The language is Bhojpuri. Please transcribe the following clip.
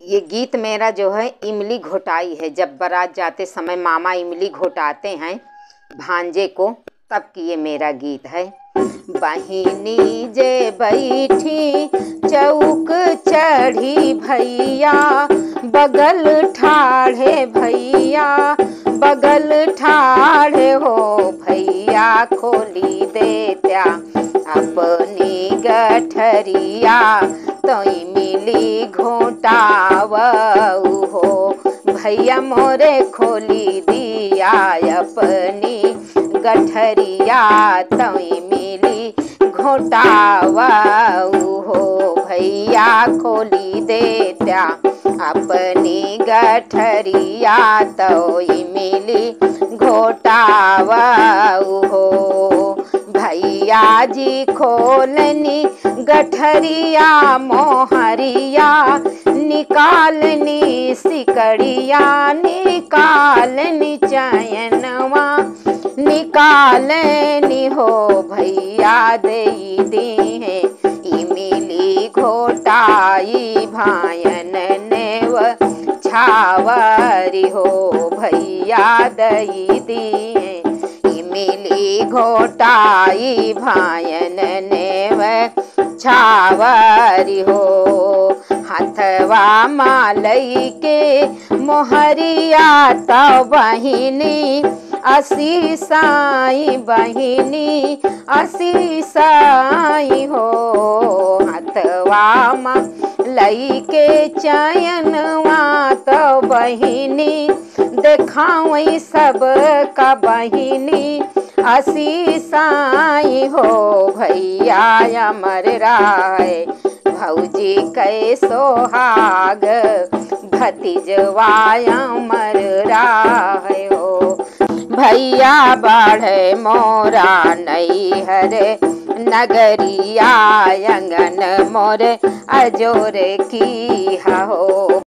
ये गीत मेरा जो है इमली घोटाई है। जब बारात जाते समय मामा इमली घोटाते हैं भांजे को, तब की ये मेरा गीत है। बहिनी जे बैठी चौक चढ़ी भैया, बगल ठाढ़े भैया, बगल ठाढ़े हो भैया, खोली देत्या अपनी गठरिया, तो इमली घोटावऊ हो भैया मोरे, खोली दिया अपनी गठरिया, तो इमली घोटावऊ हो भैया, खोली देत्या अपनी गठरिया, तो इमली घोटावऊ हो। भैया जी खोलनी गठरिया मोहरिया, निकालनी सिकड़िया, निकालनी चयनवा, निकालनी हो भैया, दे दी है इमली घोटाई भायन नेव छावरी हो भैया, दई दी है इमली घोटाई भायन नेव छावरी हो। हथवा मालई के मोहरिया, तो बहिनी असी साई, बहिनी असी साई हो। हथवा मालई के चयनवा, तो बहिनी देखावई सब का बहिनी असी साई हो भैया, अमर राय भौजी कै सोहाग, भतीजवा अमर राय हो। भैया बाढ़े मोरा नैहर नगरिया, अंगन मोर अजोर की हो।